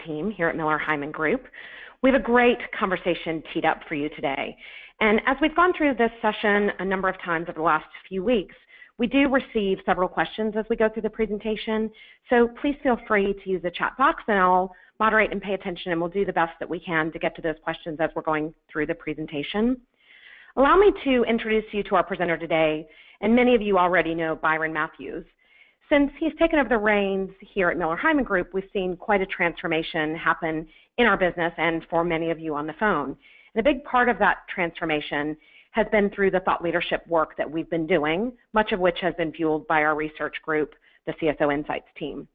team here at Miller Heiman Group. We have a great conversation teed up for you today. And as we've gone through this session a number of times over the last few weeks, we do receive several questions as we go through the presentation. So please feel free to use the chat box, and I'll moderate and pay attention, and we'll do the best that we can to get to those questions as we're going through the presentation. Allow me to introduce you to our presenter today, and many of you already know Byron Matthews. Since he's taken over the reins here at Miller Heiman Group, we've seen quite a transformation happen in our business and for many of you on the phone. And a big part of that transformation has been through the thought leadership work that we've been doing, much of which has been fueled by our research group, the CSO Insights team.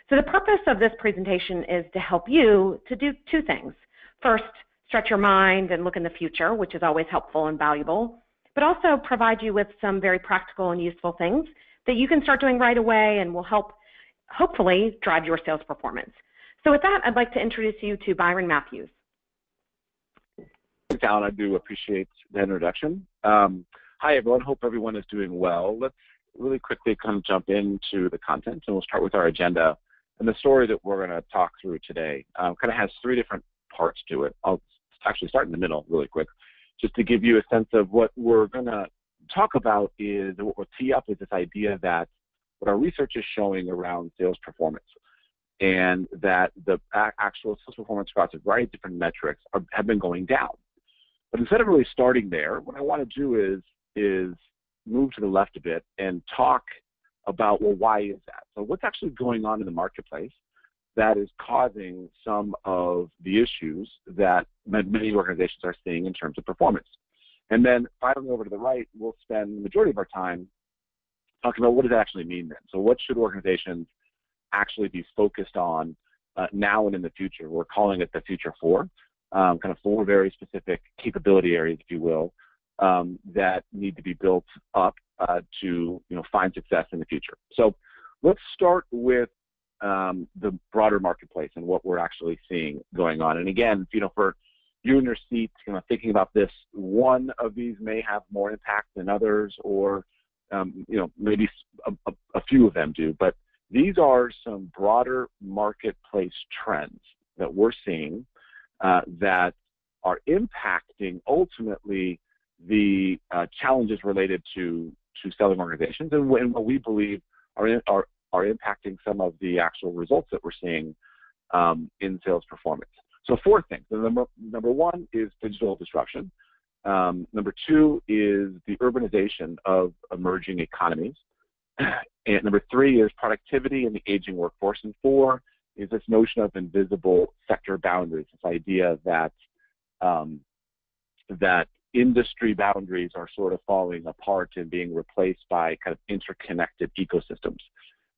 So the purpose of this presentation is to help you to do two things. First, stretch your mind and look in the future, which is always helpful and valuable, but also provide you with some very practical and useful things that you can start doing right away and will help, hopefully, drive your sales performance. So with that, I'd like to introduce you to Byron Matthews. Thanks, Alan. I do appreciate the introduction. Hi, everyone. Hope everyone is doing well. Let's really quickly kind of jump into the content, and we'll start with our agenda. And the story that we're going to talk through today kind of has three different parts to it. I'll actually start in the middle really quick, just to give you a sense of what we're going to talk about is, what we'll tee up is this idea that what our research is showing around sales performance, and that the actual sales performance across a variety of different metrics have been going down. But instead of really starting there, what I want to do is move to the left a bit and talk about, well, why is that? So what's actually going on in the marketplace that is causing some of the issues that many organizations are seeing in terms of performance? And then finally, over to the right, we'll spend the majority of our time talking about what does that actually mean then. So what should organizations actually be focused on now and in the future? We're calling it the Future Four, kind of four very specific capability areas, if you will, that need to be built up to find success in the future. So let's start with the broader marketplace and what we're actually seeing going on. And again, for you in your seat, thinking about this, one of these may have more impact than others, or maybe a few of them do. But these are some broader marketplace trends that we're seeing that are impacting ultimately the challenges related to selling organizations, and what we believe are impacting some of the actual results that we're seeing in sales performance. So four things. Number one is digital disruption. Number two is the urbanization of emerging economies. And number three is productivity in the aging workforce. And four is this notion of invisible sector boundaries, this idea that that industry boundaries are sort of falling apart and being replaced by kind of interconnected ecosystems.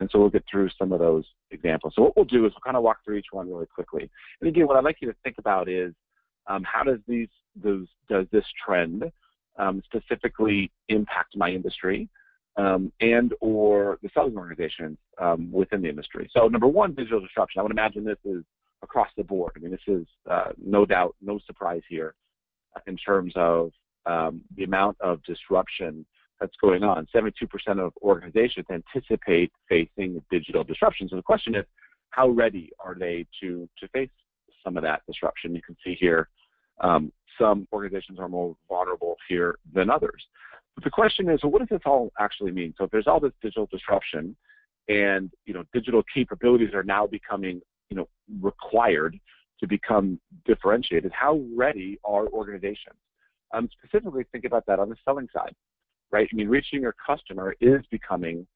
And so we'll get through some of those examples. So what we'll do is we'll kind of walk through each one really quickly. And again, what I'd like you to think about is how does this trend specifically impact my industry and or the selling organizations within the industry? So number one, digital disruption. I would imagine this is across the board. I mean, this is no doubt, no surprise here in terms of the amount of disruption that's going on. 72% of organizations anticipate facing digital disruption. So the question is, how ready are they to face some of that disruption? You can see here some organizations are more vulnerable here than others. But the question is, well, what does this all actually mean? So if there's all this digital disruption and digital capabilities are now becoming required to become differentiated, how ready are organizations? Specifically, think about that on the selling side. Right? I mean, reaching your customer is becoming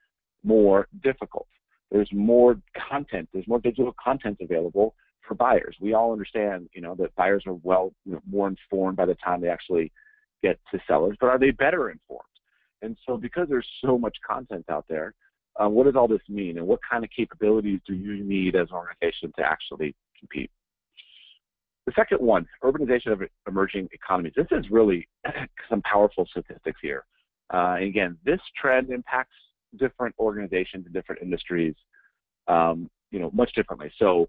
more difficult. There's more content. There's more digital content available for buyers. We all understand, that buyers are more informed by the time they actually get to sellers. But are they better informed? And so, because there's so much content out there, what does all this mean? And what kind of capabilities do you need as an organization to actually compete? The second one, urbanization of emerging economies. This is really some powerful statistics here. And again, this trend impacts different organizations and different industries, much differently. So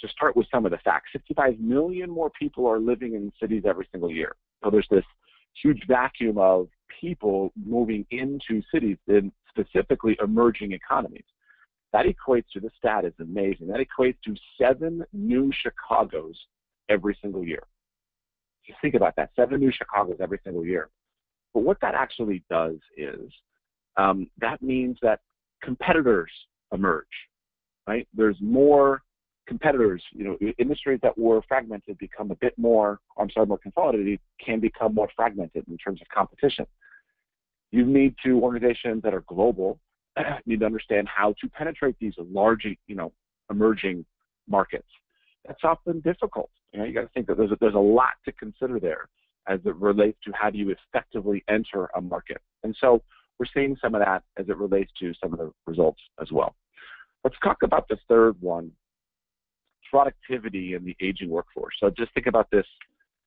to start with some of the facts, 65 million more people are living in cities every single year. So there's this huge vacuum of people moving into cities in specifically emerging economies. that equates to, the stat is amazing, that equates to 7 new Chicagos every single year. Just think about that, 7 new Chicagos every single year. But what that actually does is, that means that competitors emerge, right? There's more competitors, industries that were fragmented become a bit more, more consolidated, can become more fragmented in terms of competition. You need to, organizations that are global, need to understand how to penetrate these large, emerging markets. That's often difficult. You got to think that there's a lot to consider there as it relates to how do you effectively enter a market. And so we're seeing some of that as it relates to some of the results as well. Let's talk about the third one, productivity in the aging workforce. So just think about this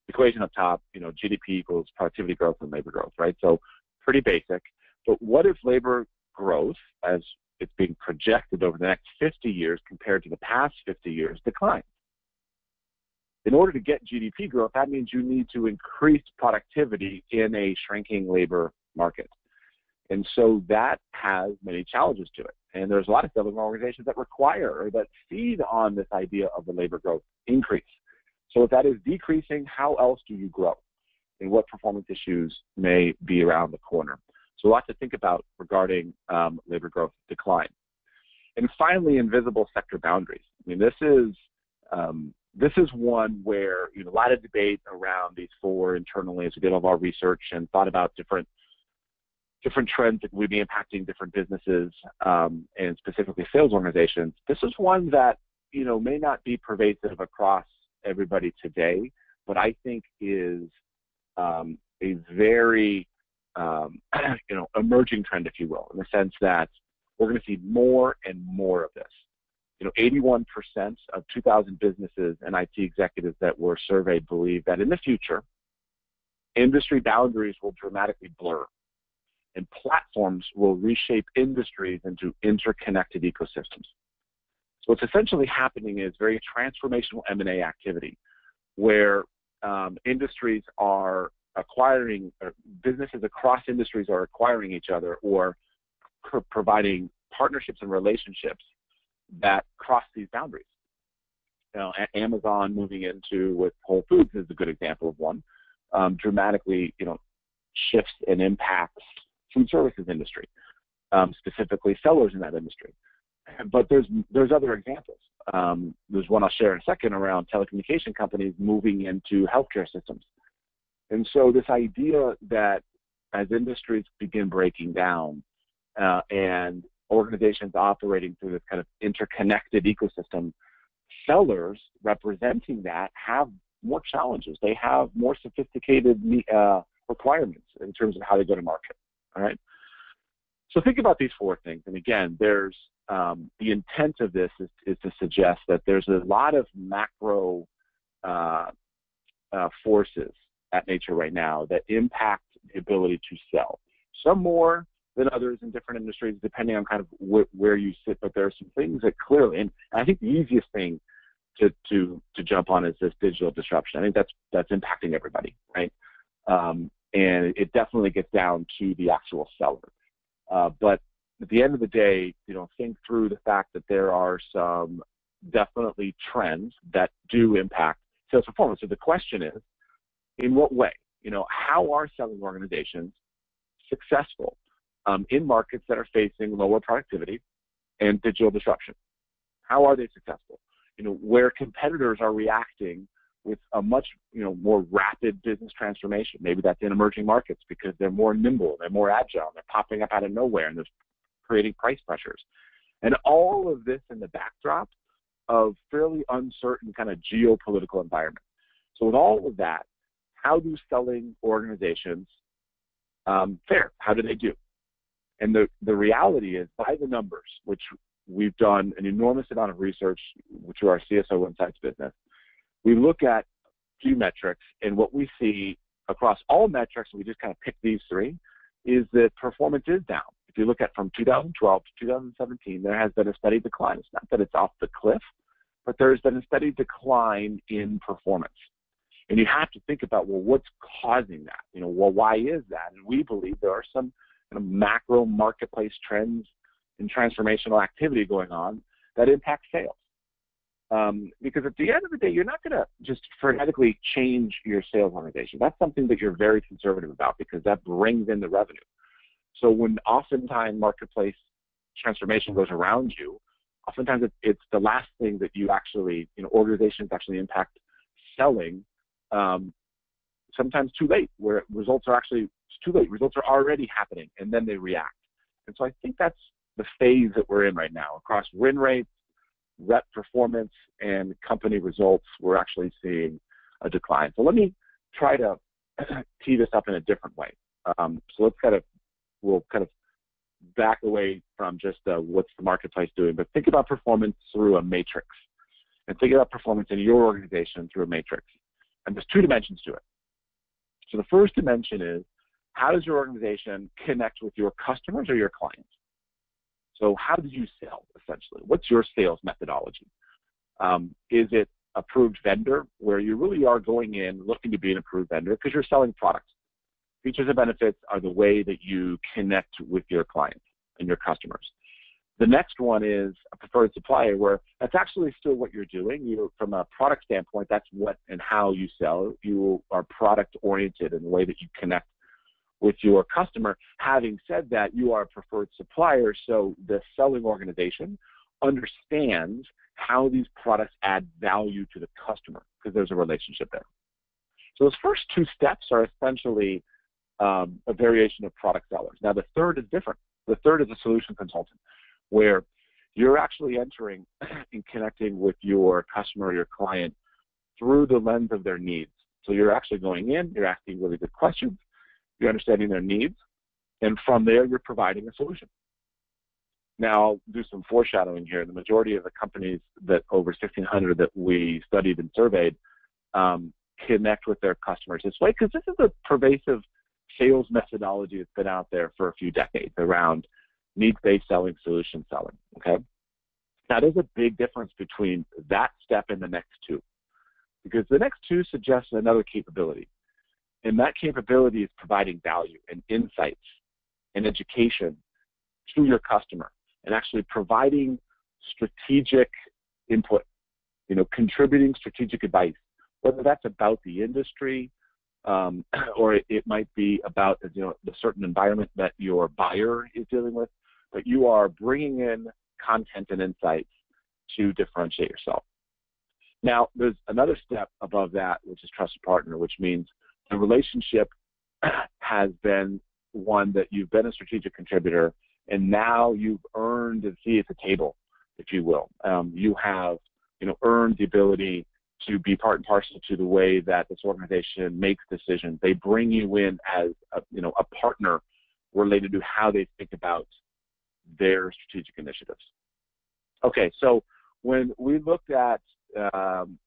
equation up top, GDP equals productivity growth and labor growth, right? So pretty basic. But what if labor growth, as it's being projected over the next 50 years compared to the past 50 years, declines? In order to get GDP growth, that means you need to increase productivity in a shrinking labor market. And so that has many challenges to it. And there's a lot of selling organizations that require or that feed on this idea of the labor growth increase. So if that is decreasing, how else do you grow? And what performance issues may be around the corner? So a lot to think about regarding labor growth decline. And finally, invisible sector boundaries. I mean, this is one where a lot of debate around these 4 internally as we did all of our research and thought about different trends that would be impacting different businesses and specifically sales organizations. This is one that may not be pervasive across everybody today, but I think is a very emerging trend, if you will, in the sense that we're going to see more and more of this. 81% of 2,000 businesses and IT executives that were surveyed believe that in the future, industry boundaries will dramatically blur and platforms will reshape industries into interconnected ecosystems. So what's essentially happening is very transformational M&A activity where industries are acquiring, or businesses across industries are acquiring each other or providing partnerships and relationships that cross these boundaries. Amazon moving into with Whole Foods is a good example of one. Dramatically, shifts and impacts food services industry, specifically sellers in that industry. But there's other examples. There's one I'll share in a second around telecommunication companies moving into healthcare systems. And so this idea that as industries begin breaking down and organizations operating through this kind of interconnected ecosystem, sellers representing that have more challenges. They have more sophisticated requirements in terms of how they go to market. All right. So think about these 4 things. And again, there's the intent of this is to suggest that there's a lot of macro forces at nature right now that impact the ability to sell. Some more than others in different industries, depending on kind of where you sit. But there are some things that clearly, and I think the easiest thing to jump on is this digital disruption. I think that's impacting everybody, right? And it definitely gets down to the actual seller. But at the end of the day, think through the fact that there are some definitely trends that do impact sales performance. So the question is, in what way? How are selling organizations successful in markets that are facing lower productivity and digital disruption? How are they successful? Where competitors are reacting with a much more rapid business transformation. Maybe that's in emerging markets because they're more nimble, they're more agile, they're popping up out of nowhere, and there's creating price pressures. And all of this in the backdrop of fairly uncertain kind of geopolitical environment. So with all of that, how do selling organizations fare? How do they do? And the reality is, by the numbers, which we've done an enormous amount of research through our CSO Insights business, we look at few metrics, and what we see across all metrics, we just kind of pick these 3, is that performance is down. If you look at from 2012 to 2017, there has been a steady decline. It's not that it's off the cliff, but there's been a steady decline in performance. And you have to think about, well, what's causing that? Why is that? And we believe there are some kind of macro marketplace trends and transformational activity going on that impacts sales. Because at the end of the day, you're not going to just frenetically change your sales organization. That's something that you're very conservative about because that brings in the revenue. So when oftentimes marketplace transformation goes around you, oftentimes it's the last thing that you actually, organizations actually impact selling, sometimes too late, where results are actually too late. Results are already happening, and then they react. And so I think that's the phase that we're in right now. Across win rates, rep performance, and company results, we're actually seeing a decline. So let me try to tee this up in a different way. So we'll kind of back away from just what's the marketplace doing, but think about performance through a matrix, and think about performance in your organization through a matrix. And there's two dimensions to it. So the first dimension is, how does your organization connect with your customers or your clients? So how do you sell, essentially? What's your sales methodology? Is it approved vendor, where you really are going in looking to be an approved vendor because you're selling products? Features and benefits are the way that you connect with your clients and your customers. The next one is a preferred supplier, where that's actually still what you're doing. From a product standpoint, that's what and how you sell. You are product-oriented in the way that you connect with your customer. Having said that, you are a preferred supplier, so the selling organization understands how these products add value to the customer because there's a relationship there. So those first two steps are essentially a variation of product sellers. Now the third is different. The third is a solution consultant, where you're actually entering and connecting with your customer or your client through the lens of their needs. So you're actually going in, you're asking really good questions, you're understanding their needs, and from there you're providing a solution. Now I'll do some foreshadowing here. The majority of the companies that over 1,600 that we studied and surveyed connect with their customers this way, because this is a pervasive sales methodology that's been out there for a few decades around needs-based selling, solution selling, okay? Now, there's a big difference between that step and the next two, because the next two suggest another capability, and that capability is providing value and insights and education to your customer and actually providing strategic input, contributing strategic advice, whether that's about the industry, or it might be about the certain environment that your buyer is dealing with, but you are bringing in content and insights to differentiate yourself. Now, there's another step above that, which is trusted partner, which means the relationship has been one that you've been a strategic contributor, and now you've earned a seat at the table, if you will. You have earned the ability to be part and parcel to the way that this organization makes decisions. They bring you in as a partner related to how they think about their strategic initiatives. Okay, so when we looked at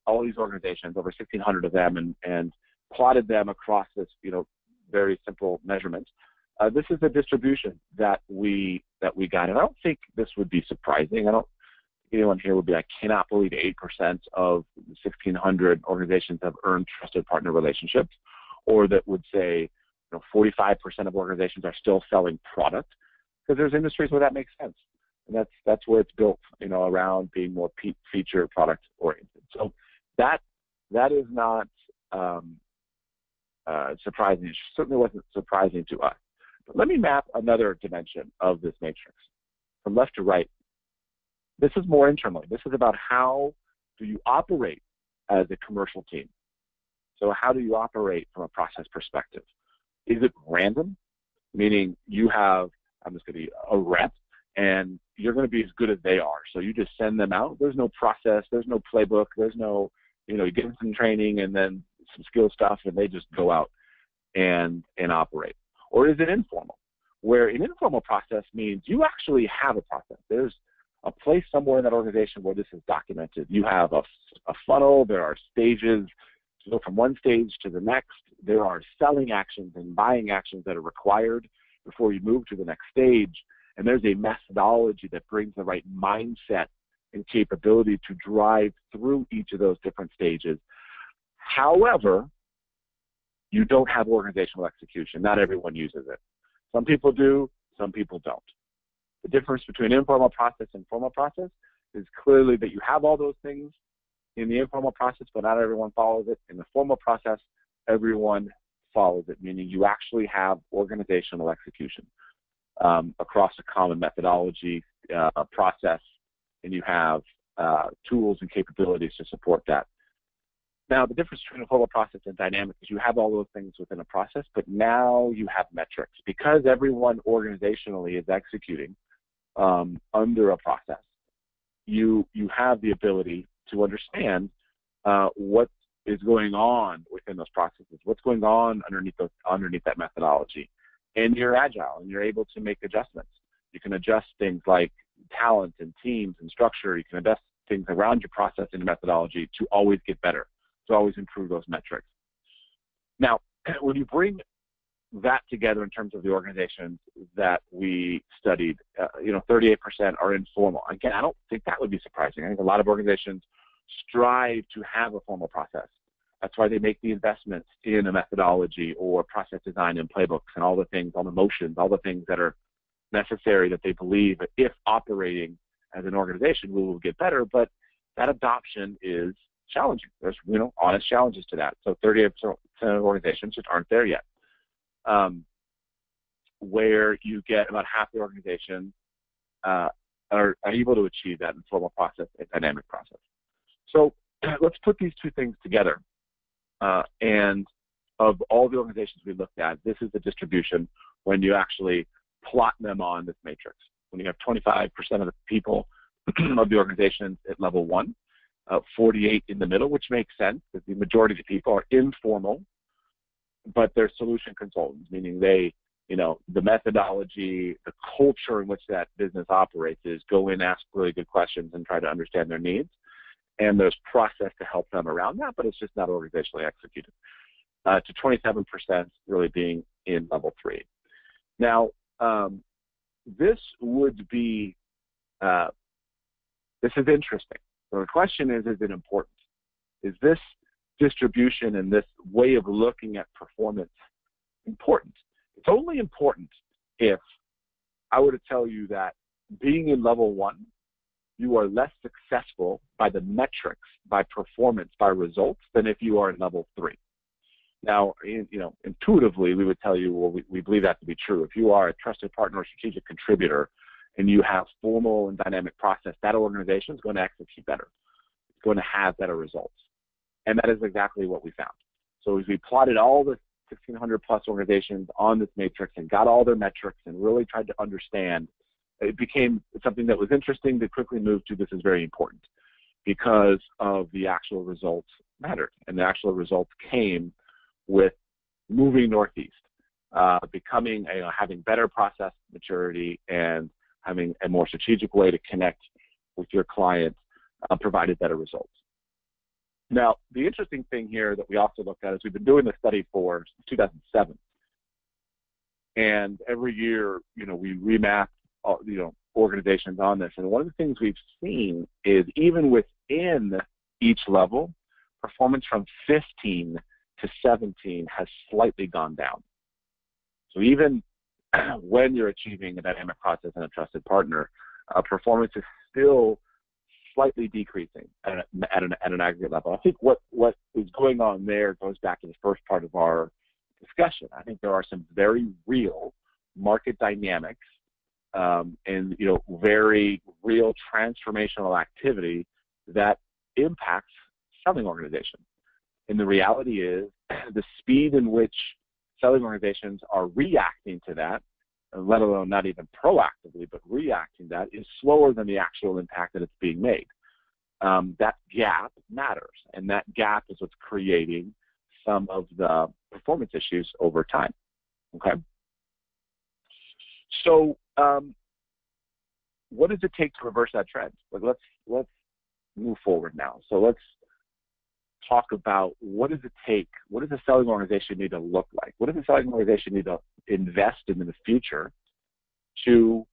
all these organizations, over 1,600 of them, and plotted them across this very simple measurements, this is the distribution that we got. And I don't think this would be surprising. I don't anyone here would be like, cannot believe 8% of 1,600 organizations have earned trusted partner relationships, or that would say 45% of organizations are still selling product, because there's industries where that makes sense, and that's where it's built, around being more feature product oriented. So that is not surprising. It certainly wasn't surprising to us. But let me map another dimension of this matrix from left to right. This is more internally. This is about how do you operate as a commercial team. So how do you operate from a process perspective? Is it random, meaning you have, I'm just going to be a rep, and you're going to be as good as they are. So you just send them out. There's no process. There's no playbook. There's no, you give them some training and then some skill stuff, and they just go out and operate. Or is it informal, where an informal process means you actually have a process. There's a place somewhere in that organization where this is documented. You have a funnel. There are stages to go from one stage to the next. There are selling actions and buying actions that are required before you move to the next stage. And there's a methodology that brings the right mindset and capability to drive through each of those different stages. However, you don't have organizational execution. Not everyone uses it. Some people do, some people don't. The difference between informal process and formal process is clearly that you have all those things in the informal process, but not everyone follows it. In the formal process, everyone follows it, meaning you actually have organizational execution across a common methodology, process, and you have tools and capabilities to support that. Now, the difference between a formal process and dynamic is you have all those things within a process, but now you have metrics. Because everyone organizationally is executing under a process, you have the ability to understand what is going on within those processes, what's going on underneath that methodology. And you're agile, and you're able to make adjustments. You can adjust things like talent and teams and structure. You can adjust things around your process and methodology to always get better, to always improve those metrics. Now, when you bring that together in terms of the organizations that we studied, 38% are informal. Again, I don't think that would be surprising. I think a lot of organizations strive to have a formal process. That's why they make the investments in a methodology or process design and playbooks and all the things, all the motions, all the things that are necessary that they believe that if operating as an organization, we will get better. But that adoption is challenging. There's, honest challenges to that. So 38% of organizations just aren't there yet. Where you get about half the organizations are able to achieve that informal process and dynamic process. So let's put these two things together. And of all the organizations we looked at, this is the distribution when you actually plot them on this matrix. When you have 25% of the people of the organizations at level 1, 48 in the middle, which makes sense because the majority of the people are informal, but they're solution consultants, meaning they, the methodology, the culture in which that business operates is go in, ask really good questions, and try to understand their needs. And there's process to help them around that, but it's just not organizationally executed. To 27% really being in level 3. Now, this would be, this is interesting. So the question is it important? Is this distribution and this way of looking at performance important? It's only important if I were to tell you that being in level 1, you are less successful by the metrics, by performance, by results than if you are in level 3. Now, intuitively, we would tell you, well, we believe that to be true. If you are a trusted partner or strategic contributor and you have formal and dynamic process, that organization is going to execute better. It's going to have better results. And that is exactly what we found. So as we plotted all the 1,600 plus organizations on this matrix and got all their metrics and really tried to understand, it became something that was interesting to quickly move to. This is very important because of the actual results mattered. And the actual results came with moving northeast, becoming, having better process maturity and having a more strategic way to connect with your clients provided better results. Now, the interesting thing here that we also looked at is we've been doing this study for 2007. And every year, we remap, organizations on this. And one of the things we've seen is even within each level, performance from 15 to 17 has slightly gone down. So even when you're achieving a dynamic process and a trusted partner, performance is still slightly decreasing at an aggregate level. I think what is going on there goes back to the first part of our discussion. I think there are some very real market dynamics and very real transformational activity that impacts selling organizations. And the reality is the speed in which selling organizations are reacting to that, let alone not even proactively, but reacting to that, is slower than the actual impact that it's being made. That gap matters, and that gap is what's creating some of the performance issues over time. Okay. So, what does it take to reverse that trend? Let's move forward now. So let's talk about what does it take, what does a selling organization need to look like? What does a selling organization need to invest in the future to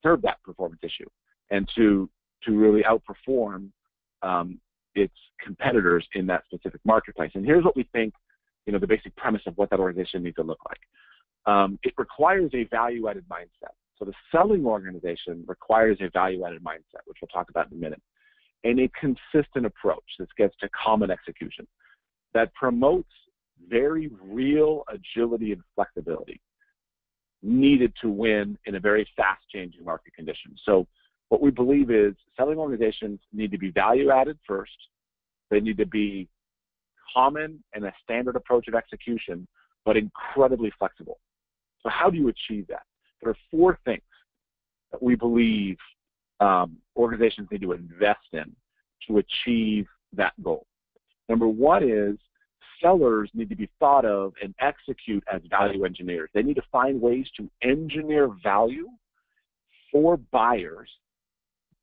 serve that performance issue and to really outperform its competitors in that specific marketplace? And here's what we think, the basic premise of what that organization needs to look like. It requires a value-added mindset. So the selling organization requires a value-added mindset, which we'll talk about in a minute, and a consistent approach that gets to common execution that promotes very real agility and flexibility needed to win in a very fast-changing market condition. So what we believe is selling organizations need to be value-added first. They need to be common and a standard approach of execution, but incredibly flexible. So how do you achieve that? There are 4 things that we believe organizations need to invest in to achieve that goal. Number 1 is sellers need to be thought of and execute as value engineers. They need to find ways to engineer value for buyers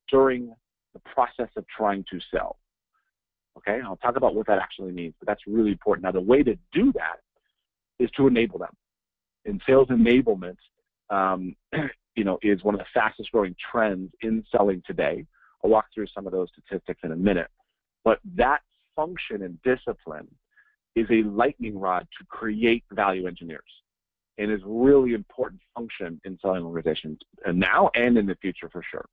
during the process of trying to sell. Okay, I'll talk about what that actually means, but that's really important. Now, the way to do that is to enable them. And sales enablement, is one of the fastest growing trends in selling today. I'll walk through some of those statistics in a minute. But that function and discipline is a lightning rod to create value engineers, and is really important function in selling organizations, and now and in the future for sure.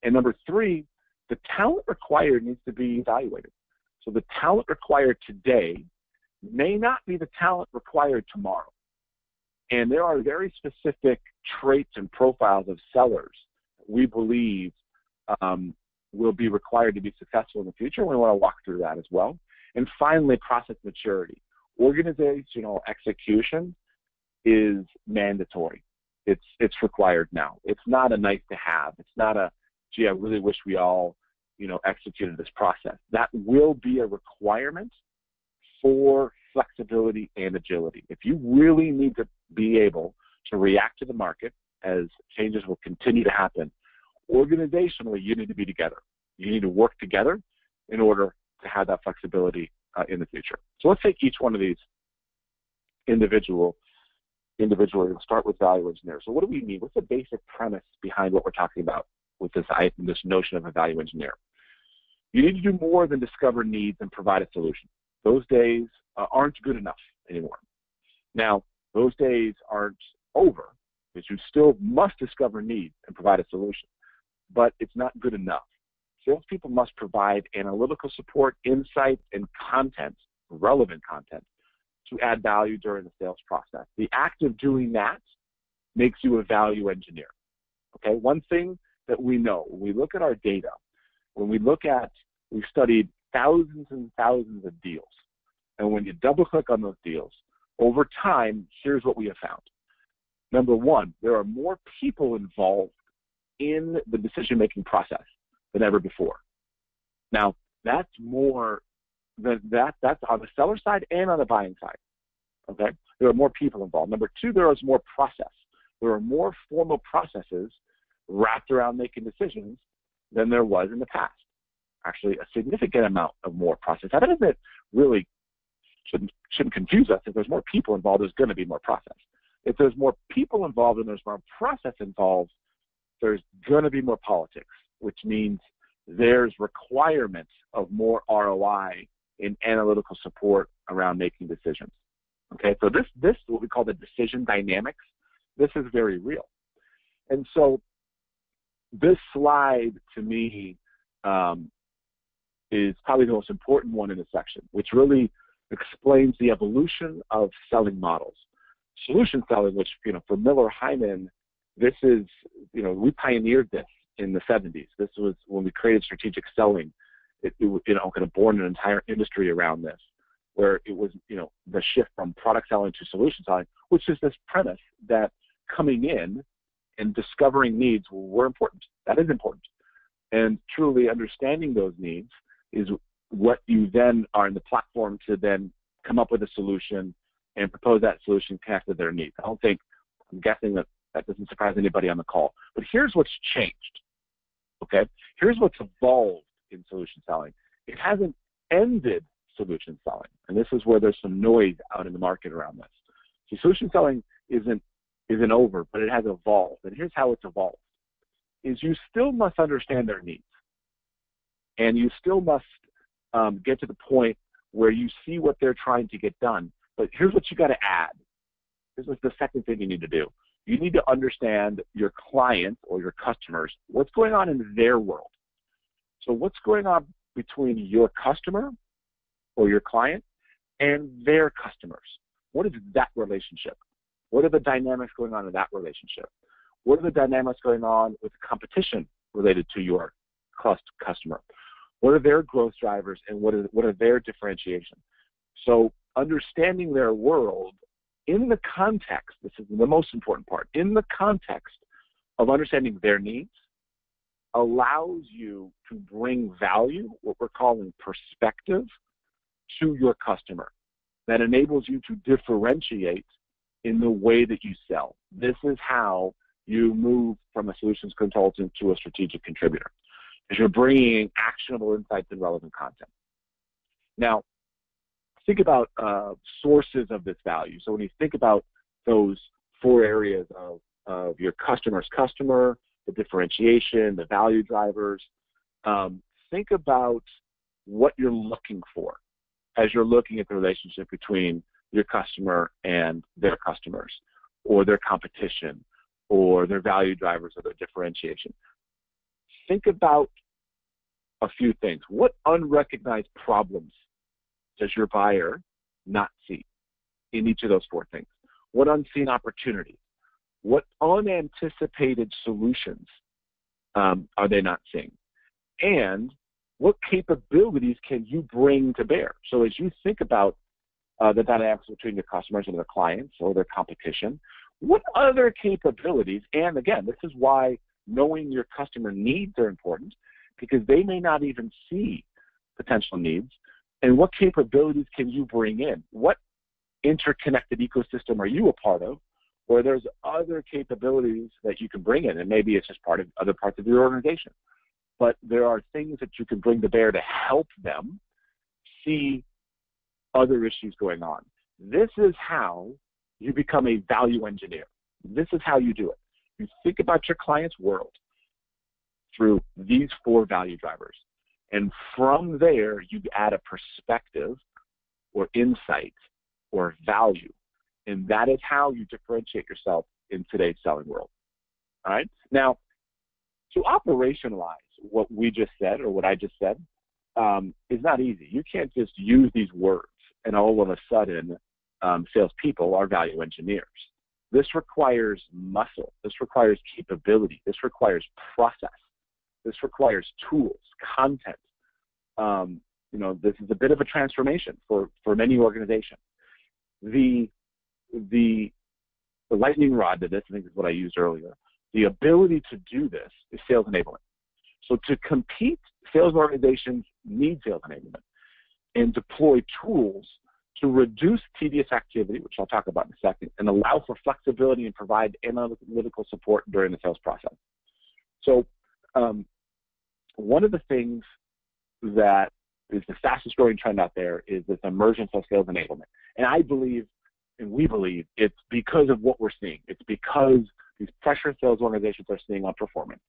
And number 3, the talent required needs to be evaluated. So the talent required today may not be the talent required tomorrow. And there are very specific traits and profiles of sellers that we believe will be required to be successful in the future. And we want to walk through that as well. And finally, process maturity. Organizational execution is mandatory. It's required now. It's not a nice to have. It's not a, gee, I really wish we all, executed this process. That will be a requirement for flexibility and agility. If you really need to be able to react to the market as changes will continue to happen, organizationally, you need to be together. You need to work together in order to have that flexibility in the future. So let's take each one of these individually. We'll start with value engineer. So what do we mean? What's the basic premise behind what we're talking about with this notion of a value engineer? You need to do more than discover needs and provide a solution. Those days aren't good enough anymore. Now, those days aren't over, because you still must discover needs and provide a solution, but it's not good enough. Salespeople must provide analytical support, insight, and content, relevant content, to add value during the sales process. The act of doing that makes you a value engineer. Okay, one thing that we know, when we look at our data, we've studied thousands and thousands of deals. And when you double click on those deals, over time, here's what we have found. Number 1, there are more people involved in the decision-making process than ever before. Now, that's that's on the seller side and on the buying side. Okay, there are more people involved. Number 2, there is more process. There are more formal processes wrapped around making decisions than there was in the past. Actually, a significant amount of more process. That doesn't really shouldn't confuse us. If there's more people involved, there's going to be more process. If there's more people involved and there's more process involved, there's going to be more politics, which means there's requirements of more ROI in analytical support around making decisions. Okay, so this is what we call the decision dynamics. This is very real. And so this slide, to me, is probably the most important one in the section, which really explains the evolution of selling models. Solution selling, which, for Miller Heiman, this is, we pioneered this in the 70s. This was when we created strategic selling. It kind of born an entire industry around this, where it was, the shift from product selling to solution selling, which is this premise that coming in and discovering needs were important. That is important. And truly understanding those needs is what you then are in the platform to then come up with a solution and propose that solution connected to their needs. I'm guessing that doesn't surprise anybody on the call. But here's what's changed, okay? Here's what's evolved in solution selling. It hasn't ended solution selling, and this is where there's some noise out in the market around this. See, solution selling isn't over, but it has evolved, and here's how it's evolved. Is you still must understand their needs, and you still must get to the point where you see what they're trying to get done. But here's what you got to add. Here's what's the second thing you need to do. You need to understand your clients or your customers, what's going on in their world. So what's going on between your customer or your client and their customers? What is that relationship? What are the dynamics going on in that relationship? What are the dynamics going on with competition related to your customer? What are their growth drivers and what are their differentiation? So understanding their world in the context, this is the most important part, in the context of understanding their needs allows you to bring value, what we're calling perspective, to your customer. That enables you to differentiate in the way that you sell. This is how you move from a solutions consultant to a strategic contributor, because you're bringing actionable insights and relevant content. Now, think about sources of this value. So when you think about those 4 areas of your customer's customer, the differentiation, the value drivers, think about what you're looking for as you're looking at the relationship between your customer and their customers, or their competition, or their value drivers, or their differentiation. Think about a few things. What unrecognized problems does your buyer not see in each of those 4 things? What unseen opportunities? What unanticipated solutions are they not seeing? And what capabilities can you bring to bear? So as you think about the dynamics between your customers and their clients or their competition, what other capabilities, and again, this is why knowing your customer needs are important, because they may not even see potential needs, and what capabilities can you bring in? What interconnected ecosystem are you a part of, where there's other capabilities that you can bring in, and maybe it's just part of other parts of your organization, but there are things that you can bring to bear to help them see other issues going on. This is how you become a value engineer. This is how you do it. You think about your client's world through these 4 value drivers. And from there, you add a perspective or insight or value. And that is how you differentiate yourself in today's selling world. All right? Now, to operationalize what we just said, or what I just said, is not easy. You can't just use these words and all of a sudden salespeople are value engineers. This requires muscle. This requires capability. This requires process. This requires tools, content. This is a bit of a transformation for many organizations. The lightning rod to this, I think is what I used earlier. The ability to do this is sales enablement. So to compete, sales organizations need sales enablement and deploy tools to reduce tedious activity, which I'll talk about in a second, and allow for flexibility and provide analytical support during the sales process. So one of the things that is the fastest growing trend out there is this emergence of sales enablement. And I believe, and we believe, it's because of what we're seeing. It's because these pressure sales organizations are seeing on performance.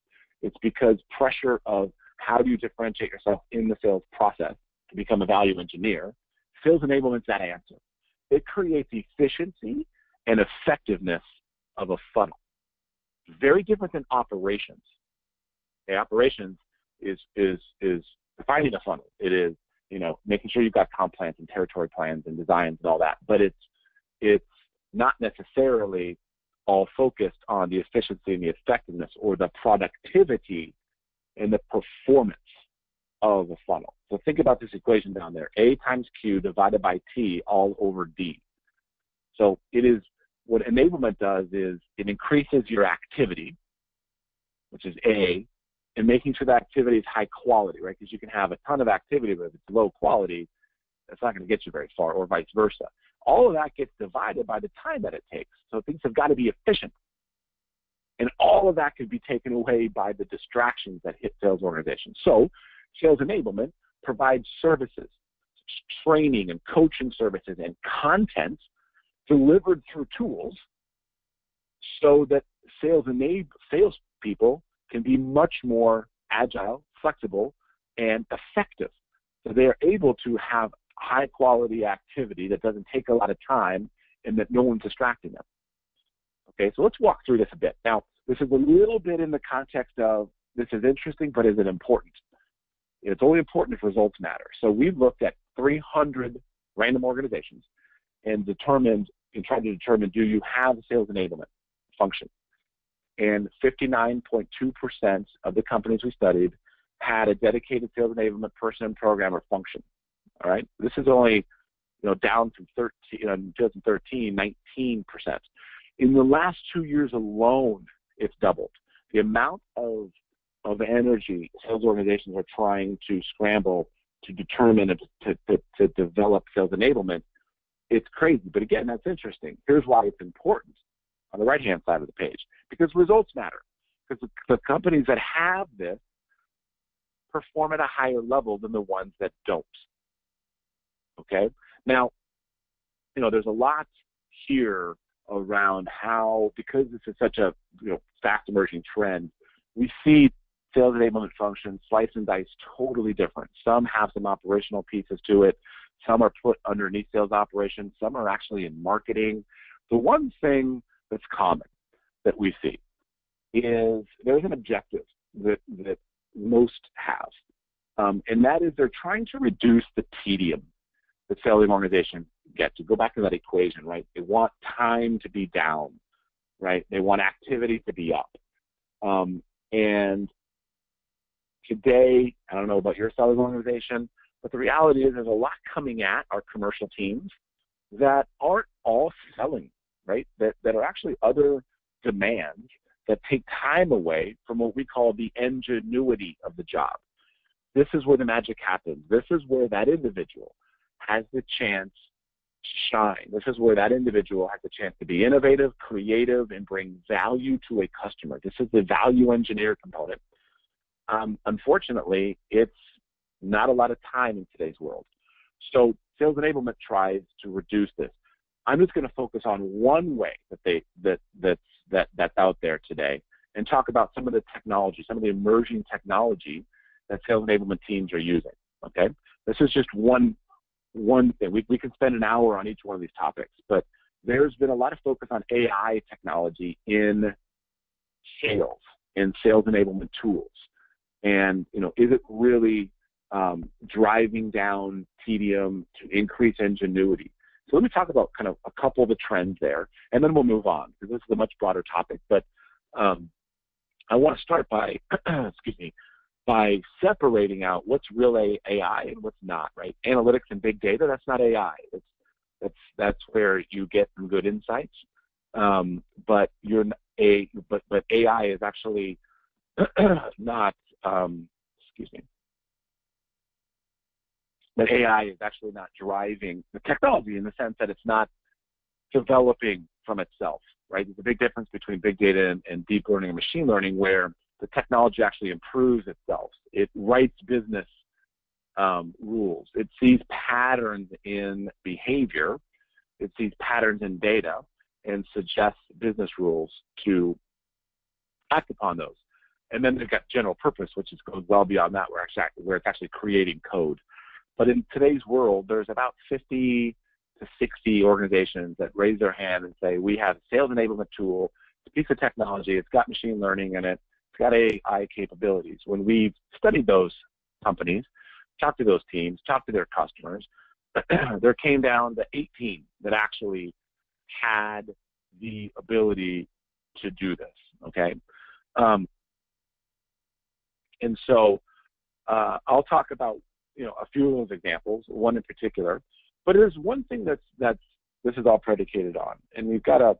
It's because pressure of how do you differentiate yourself in the sales process to become a value engineer. Sales enablement is that answer. It creates efficiency and effectiveness of a funnel. Very different than operations. Okay, operations is defining a funnel. It is, making sure you've got comp plans and territory plans and designs and all that. But it's not necessarily all focused on the efficiency and the effectiveness or the productivity and the performance of the funnel. So think about this equation down there, A times Q divided by T all over D. So it is, what enablement does is it increases your activity, which is A, and making sure that activity is high quality, right? Because you can have a ton of activity, but if it's low quality, that's not going to get you very far, or vice versa. All of that gets divided by the time that it takes. So things have got to be efficient. And all of that could be taken away by the distractions that hit sales organizations. So sales enablement provides services, training and coaching services and content delivered through tools so that salespeople can be much more agile, flexible, and effective. So they are able to have high quality activity that doesn't take a lot of time and that no one's distracting them. Okay, so let's walk through this a bit. Now, this is a little bit in the context of this is interesting, but is it important? It's only important if results matter. So we've looked at 300 random organizations and tried to determine, do you have a sales enablement function? And 59.2% of the companies we studied had a dedicated sales enablement person, program, or function. All right, this is only down from 2013, 19%. In the last 2 years alone, it's doubled. The amount of energy sales organizations are trying to scramble to determine and to develop sales enablement, it's crazy. But again, that's interesting. Here's why it's important on the right-hand side of the page, because results matter. Because the companies that have this perform at a higher level than the ones that don't. Okay? Now, there's a lot here around how, because this is such a fast emerging trend, we see sales enablement functions slice and dice totally different. Some have some operational pieces to it. Some are put underneath sales operations. Some are actually in marketing. The one thing that's common that we see is there's an objective that most have, and that is they're trying to reduce the tedium that sales organizations get to. Go back to that equation, right? They want time to be down, right? They want activity to be up. And today, I don't know about your selling organization, but the reality is there's a lot coming at our commercial teams that aren't all selling, right? That are actually other demands that take time away from what we call the ingenuity of the job. This is where the magic happens. This is where that individual has the chance to shine. This is where that individual has the chance to be innovative, creative, and bring value to a customer. This is the value engineer component. Unfortunately, it's not a lot of time in today's world. So sales enablement tries to reduce this. I'm just going to focus on one way that's out there today and talk about some of the technology, some of the emerging technology that sales enablement teams are using. Okay, this is just one thing. We can spend an hour on each one of these topics, but there's been a lot of focus on AI technology in sales and sales enablement tools. And is it really driving down tedium to increase ingenuity? So let me talk about kind of a couple of the trends there, and then we'll move on because this is a much broader topic. But I want to start by, by separating out what's real AI and what's not. Right? Analytics and big data, that's not AI. That's where you get some good insights. But AI is actually not. But AI is actually not driving the technology in the sense that it's not developing from itself, right? There's a big difference between big data and deep learning and machine learning where the technology actually improves itself. It writes business rules. It sees patterns in behavior. It sees patterns in data and suggests business rules to act upon those. And then they've got general purpose, which goes well beyond that, where it's actually creating code. But in today's world, there's about 50 to 60 organizations that raise their hand and say, we have a sales enablement tool, it's a piece of technology, it's got machine learning in it, it's got AI capabilities. When we've studied those companies, talked to those teams, talked to their customers, there came down to 18 that actually had the ability to do this, okay? And so I'll talk about a few of those examples, one in particular. But there's one thing that's this is all predicated on, and we've got to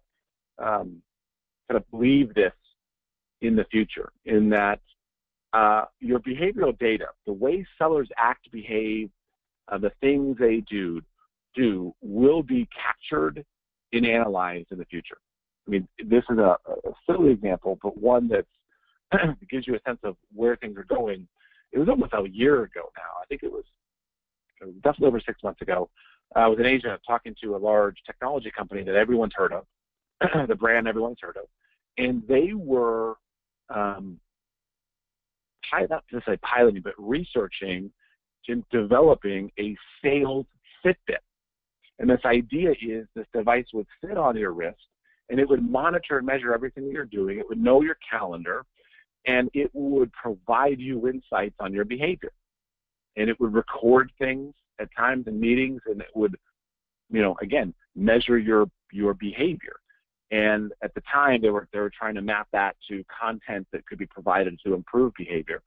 kind of believe this in the future, in that your behavioral data, the way sellers act, behave, the things they do will be captured and analyzed in the future. I mean, this is a silly example, but one that gives you a sense of where things are going. It was almost a year ago now. I think it was definitely over 6 months ago. I was in Asia talking to a large technology company that everyone's heard of, the brand everyone's heard of, and they were not to say piloting, but researching and developing a sales Fitbit. And this idea is this device would sit on your wrist and it would monitor and measure everything that you're doing. It would know your calendar, and it would provide you insights on your behavior. And it would record things at times in meetings, and it would, again, measure your behavior. And at the time, they were trying to map that to content that could be provided to improve behavior.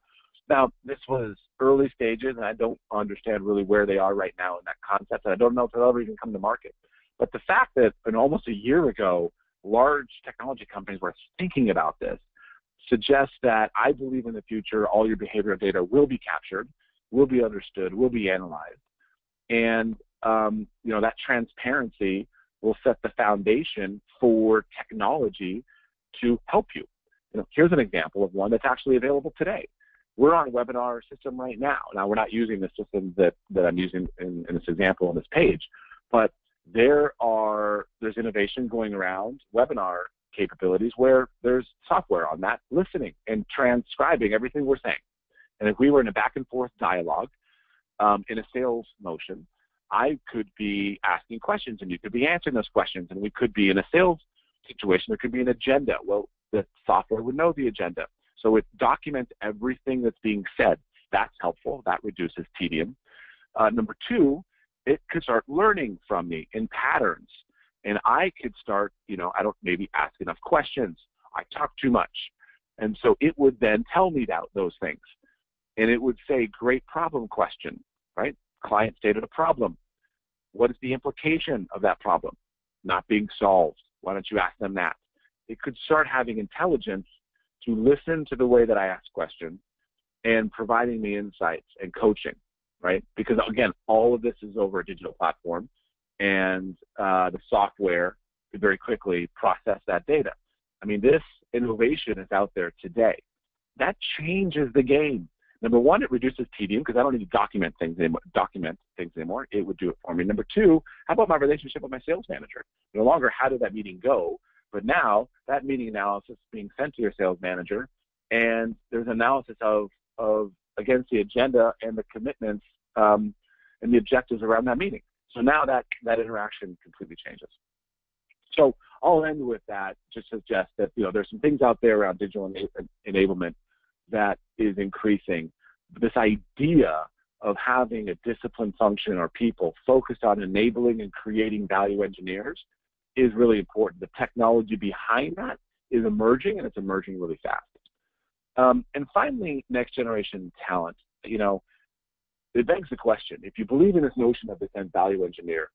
Now, this was early stages, and I don't understand really where they are right now in that concept, and I don't know if they'll ever even come to market. But the fact that almost a year ago, large technology companies were thinking about this suggests that I believe in the future all your behavioral data will be captured, will be understood, will be analyzed. And that transparency will set the foundation for technology to help you. Here's an example of one that's actually available today. We're on a webinar system right now. Now, we're not using the system that I'm using in this example on this page, but there's innovation going around webinar capabilities where there's software on that listening and transcribing everything we're saying. And if we were in a back and forth dialogue in a sales motion, I could be asking questions and you could be answering those questions, and we could be in a sales situation. There could be an agenda. Well, the software would know the agenda. So it documents everything that's being said. That's helpful. That reduces tedium. Number two, it could start learning from me in patterns. And I could start, I don't maybe ask enough questions. I talk too much. And so it would then tell me those things. And it would say, great problem question, right? Client stated a problem. What is the implication of that problem not being solved? Why don't you ask them that? It could start having intelligence to listen to the way that I ask questions and providing me insights and coaching, right? Because again, all of this is over a digital platform, and the software could very quickly process that data. I mean, this innovation is out there today. That changes the game. Number one, it reduces tedium because I don't need to document things anymore. It would do it for me. Number two, how about my relationship with my sales manager? No longer how did that meeting go, but now that meeting analysis is being sent to your sales manager, and there's analysis of against the agenda and the commitments and the objectives around that meeting. So now that interaction completely changes. So I'll end with that, just suggest that there's some things out there around digital enablement that is increasing. This idea of having a disciplined function or people focused on enabling and creating value engineers is really important. The technology behind that is emerging, and it's emerging really fast. And finally, next generation talent. It begs the question, if you believe in this notion of this end value engineer,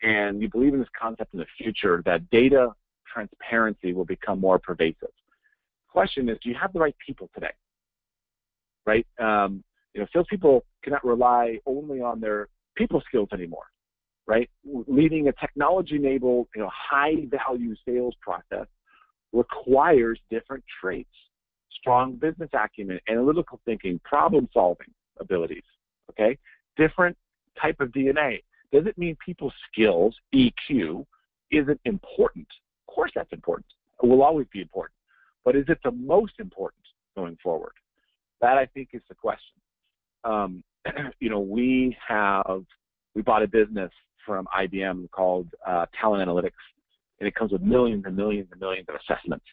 and you believe in this concept in the future that data transparency will become more pervasive, the question is, do you have the right people today? Right? Salespeople cannot rely only on their people skills anymore, right? Leading a technology-enabled, high-value sales process requires different traits: strong business acumen, analytical thinking, problem-solving abilities. Okay, different type of DNA. Does it mean people's skills, EQ, isn't important? Of course, that's important. It will always be important. But is it the most important going forward? That, I think, is the question. We bought a business from IBM called Talent Analytics, and it comes with millions and millions and millions of assessments.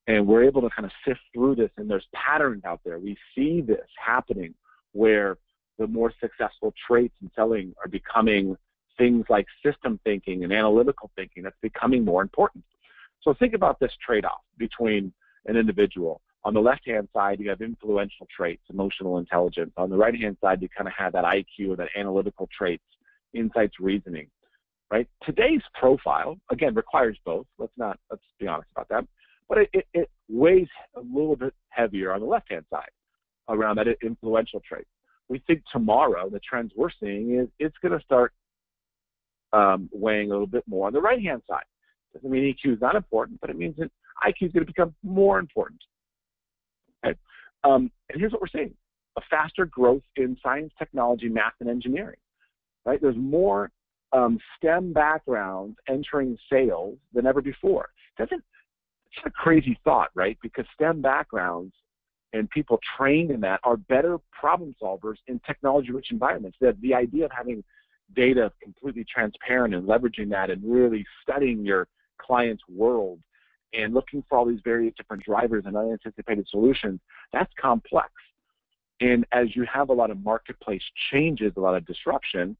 And we're able to kind of sift through this, and there's patterns out there. We see this happening where the more successful traits in selling are becoming things like system thinking and analytical thinking. That's becoming more important. So think about this trade-off between an individual. On the left-hand side, you have influential traits, emotional intelligence. On the right-hand side, you kind of have that IQ or that analytical traits, insights, reasoning, right? Today's profile, again, requires both. Let's be honest about that. But it weighs a little bit heavier on the left-hand side around that influential trait. We think tomorrow, the trends we're seeing is it's going to start weighing a little bit more on the right-hand side. Doesn't mean EQ is not important, but it means that IQ is going to become more important. Okay? And here's what we're seeing: a faster growth in science, technology, math, and engineering. Right? There's more STEM backgrounds entering sales than ever before. It's a crazy thought, right? Because STEM backgrounds and people trained in that are better problem solvers in technology-rich environments. The idea of having data completely transparent and leveraging that and really studying your client's world and looking for all these various different drivers and unanticipated solutions, that's complex. And as you have a lot of marketplace changes, a lot of disruption,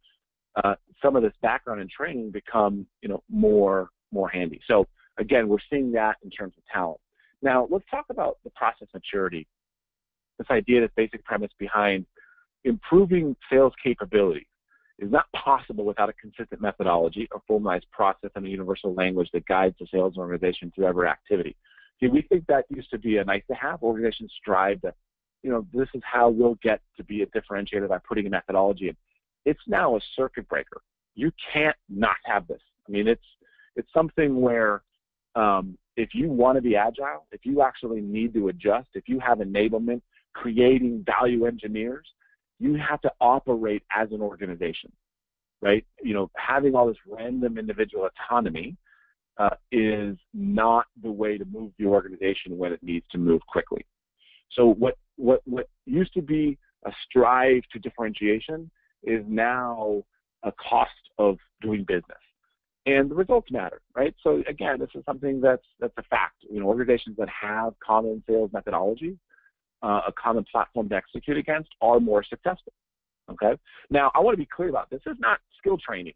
some of this background and training become, more handy. So again, we're seeing that in terms of talent. Now, let's talk about the process maturity. This idea, this basic premise behind improving sales capability is not possible without a consistent methodology, a formalized process, and a universal language that guides the sales organization through every activity. See, we think that used to be a nice to have. Organizations strive to, this is how we'll get to be a differentiator by putting a methodology in. It's now a circuit breaker. You can't not have this. I mean, it's something where if you want to be agile, if you actually need to adjust, if you have enablement, creating value engineers, you have to operate as an organization, right? Having all this random individual autonomy is not the way to move the organization when it needs to move quickly. So what used to be a strive to differentiation is now a cost of doing business. And the results matter, right? So again, this is something that's a fact. Organizations that have common sales methodologies, a common platform to execute against, are more successful. Okay. Now, I want to be clear about this. This is not skill training.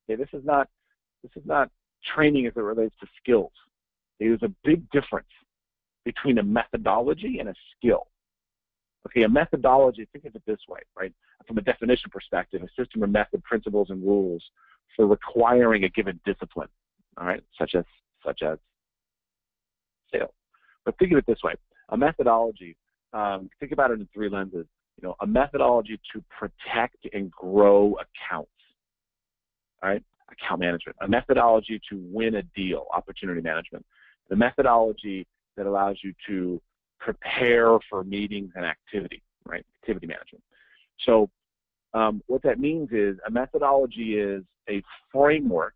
Okay, this is not training as it relates to skills. There's a big difference between a methodology and a skill. Okay, a methodology, think of it this way, right? From a definition perspective, a system of method, principles, and rules for requiring a given discipline, all right, such as sales. But think of it this way. A methodology, think about it in three lenses. A methodology to protect and grow accounts, all right? Account management. A methodology to win a deal, opportunity management. The methodology that allows you to prepare for meetings and activity, right? Activity management. So what that means is a methodology is a framework.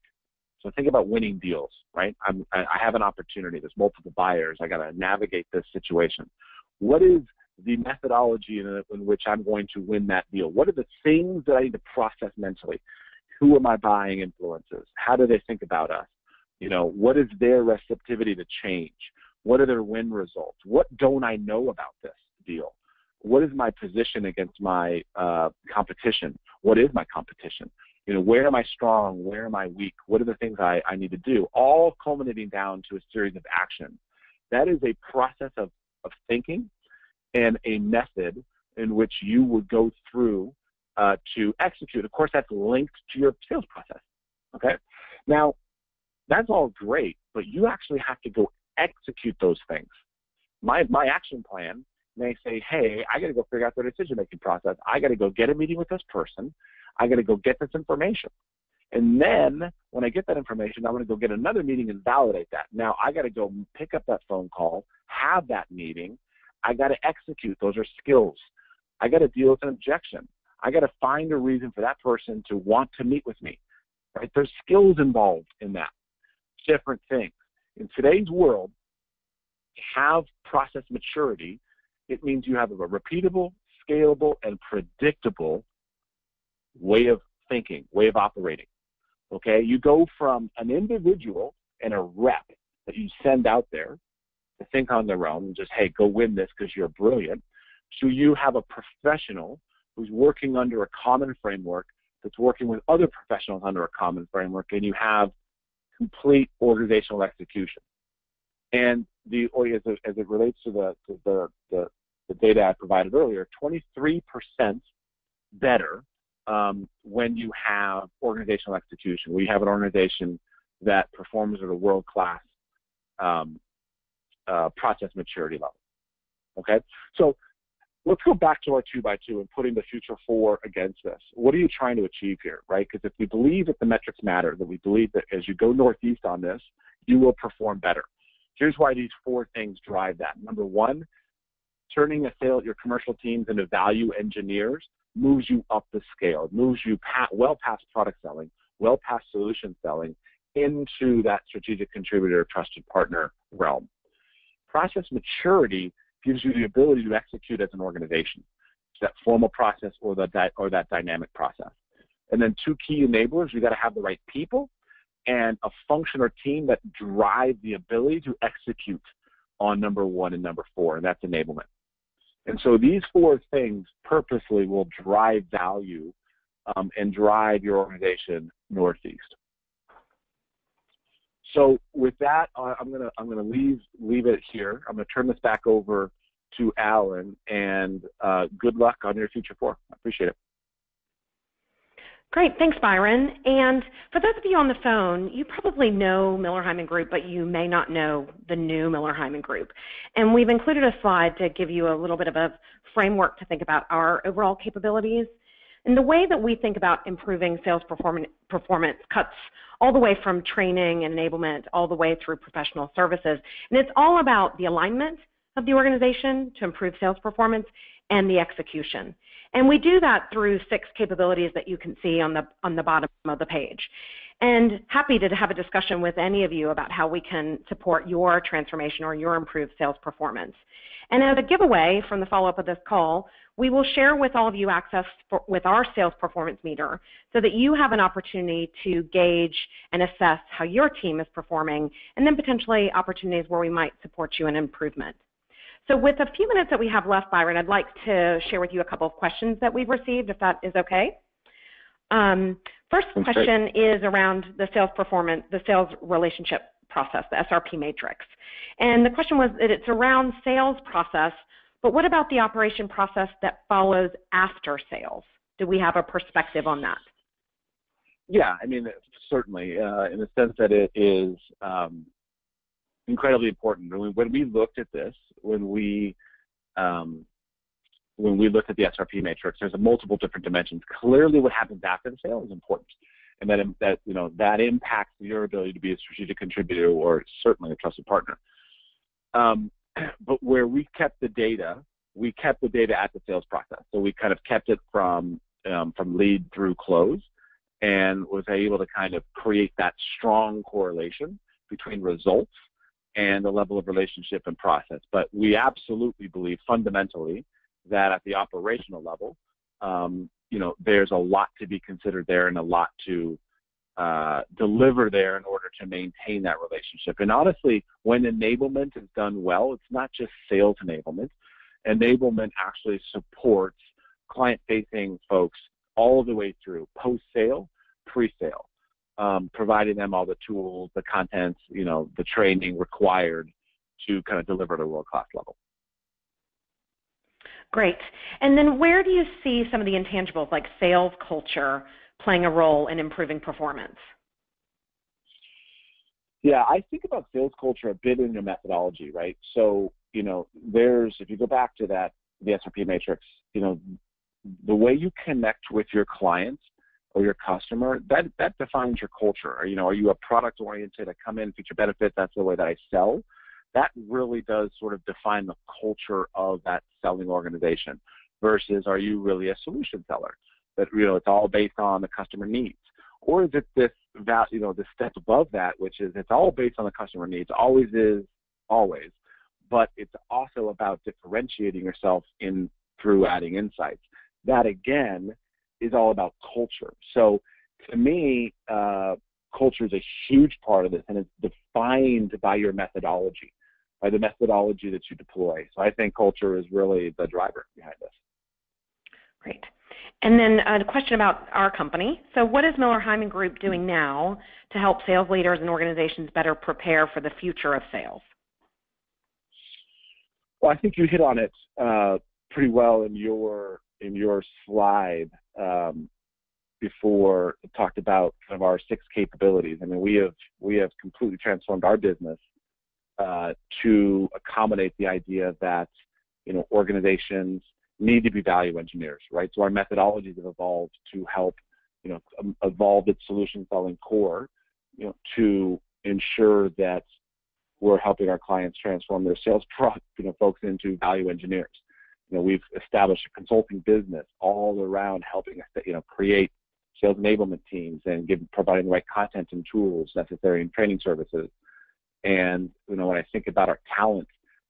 So think about winning deals, right? I have an opportunity. There's multiple buyers. I got to navigate this situation. What is the methodology in which I'm going to win that deal? What are the things that I need to process mentally? Who are my buying influences? How do they think about us? What is their receptivity to change? What are their win results? What don't I know about this deal? What is my position against my competition? What is my competition? Where am I strong? Where am I weak? What are the things I need to do? All culminating down to a series of actions. That is a process of thinking and a method in which you would go through to execute. Of course, that's linked to your sales process, okay? Now, that's all great, but you actually have to go execute those things. My action plan may say, hey, I got to go figure out their decision-making process. I got to go get a meeting with this person. I got to go get this information. And then when I get that information, I'm going to go get another meeting and validate that. Now, I got to go pick up that phone call, have that meeting. I got to execute. Those are skills. I got to deal with an objection. I got to find a reason for that person to want to meet with me, right? There's skills involved in that. Different things. In today's world, to have process maturity, it means you have a repeatable, scalable, and predictable way of thinking, way of operating. Okay? You go from an individual and a rep that you send out there to think on their own and just, hey, go win this because you're brilliant, to you have a professional who's working under a common framework that's working with other professionals under a common framework, and you have complete organizational execution. And as it relates to the data I provided earlier, 23% better when you have organizational execution, where you have an organization that performs at a world-class process maturity level. Okay, so let's go back to our 2x2 and putting the future 4 against this. What are you trying to achieve here, right? Because if we believe that the metrics matter, that we believe that as you go northeast on this, you will perform better. Here's why these 4 things drive that. Number 1, turning your commercial teams into value engineers moves you up the scale. It moves you well past product selling, well past solution selling, into that strategic contributor, trusted partner realm. Process maturity gives you the ability to execute as an organization. It's that formal process or that dynamic process. And then 2 key enablers: you got to have the right people and a function or team that drive the ability to execute on number 1 and number 4, and that's enablement. And so these 4 things purposely will drive value and drive your organization northeast. So with that, I'm gonna leave it here. I'm gonna turn this back over to Alan, and good luck on your future 4. I appreciate it. Great, thanks, Byron. And for those of you on the phone, you probably know Miller Heiman Group, but you may not know the new Miller Heiman Group. And we've included a slide to give you a little bit of a framework to think about our overall capabilities. And the way that we think about improving sales performance cuts all the way from training and enablement all the way through professional services. And it's all about the alignment of the organization to improve sales performance and the execution. And we do that through 6 capabilities that you can see on the bottom of the page. And happy to have a discussion with any of you about how we can support your transformation or your improved sales performance. And as a giveaway from the follow-up of this call, we will share with all of you access with our sales performance meter so that you have an opportunity to gauge and assess how your team is performing, and then potentially opportunities where we might support you in improvement. So with a few minutes that we have left, Byron, I'd like to share with you a couple of questions that we've received, if that is okay. First question is around the sales performance, the sales relationship process, the SRP matrix. And the question was that it's around sales process, but what about the operation process that follows after sales? Do we have a perspective on that? Yeah, I mean, certainly, in the sense that it is incredibly important. When we looked at this, when we looked at the SRP matrix, there's multiple different dimensions. Clearly, what happens after the sale is important, and that impacts your ability to be a strategic contributor or certainly a trusted partner. But where we kept the data at the sales process. So we kind of kept it from lead through close, and was able to kind of create that strong correlation between results and the level of relationship and process. But we absolutely believe fundamentally that at the operational level, there's a lot to be considered there and a lot to deliver there in order to maintain that relationship. And honestly, when enablement is done well, it's not just sales enablement. Enablement actually supports client-facing folks all the way through post-sale, pre-sale. Providing them all the tools, the contents, the training required to kind of deliver at a world-class level. Great. And then where do you see some of the intangibles like sales culture playing a role in improving performance? Yeah, I think about sales culture a bit in your methodology, right? So, if you go back to the SRP matrix, the way you connect with your clients or your customer, that defines your culture. Are you a product-oriented, I come in, feature benefit, that's the way that I sell? That really does sort of define the culture of that selling organization versus are you really a solution seller? That, it's all based on the customer needs. Or is it this step above that, which is it's all based on the customer needs, always is, always, but it's also about differentiating yourself through adding insights. That, again, is all about culture. So to me, culture is a huge part of this, and it's defined by your methodology, by the methodology that you deploy. So I think culture is really the driver behind this. Great. And then a question about our company. So what is Miller Heiman Group doing now to help sales leaders and organizations better prepare for the future of sales? Well, I think you hit on it pretty well in your slide before it talked about kind of our 6 capabilities. I mean, we have completely transformed our business to accommodate the idea that organizations need to be value engineers, right? So our methodologies have evolved to help evolve its solution selling core, to ensure that we're helping our clients transform their sales folks into value engineers. We've established a consulting business all around helping us, create sales enablement teams and providing the right content and tools necessary in training services. And, when I think about our talent,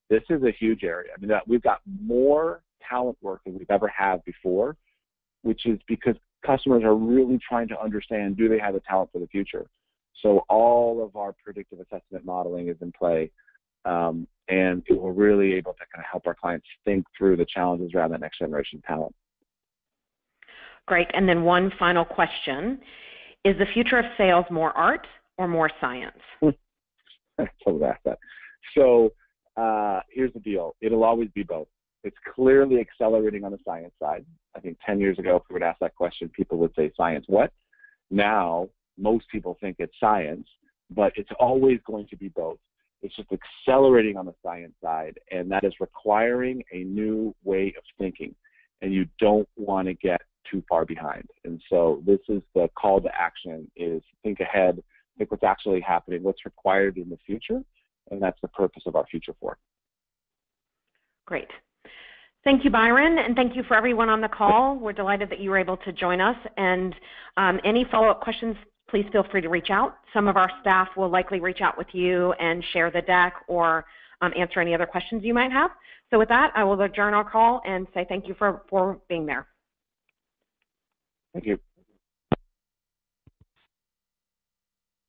this is a huge area. I mean, we've got more talent work than we've ever had before, which is because customers are really trying to understand, do they have the talent for the future? So all of our predictive assessment modeling is in play, and we're really able to kind of help our clients think through the challenges around that next generation talent. Great. And then one final question. Is the future of sales more art or more science? I totally asked that. So here's the deal. It'll always be both. It's clearly accelerating on the science side. I think 10 years ago, if we would ask that question, people would say, science what? Now, most people think it's science, but it's always going to be both. It's just accelerating on the science side, and that is requiring a new way of thinking, and you don't want to get too far behind. And so this is the call to action, is think ahead, think what's actually happening, what's required in the future, and that's the purpose of our Future Fork. Great. Thank you, Byron, and thank you for everyone on the call. We're delighted that you were able to join us, and any follow-up questions, please feel free to reach out. Some of our staff will likely reach out with you and share the deck or answer any other questions you might have. So with that, I will adjourn our call and say thank you for being there. Thank you.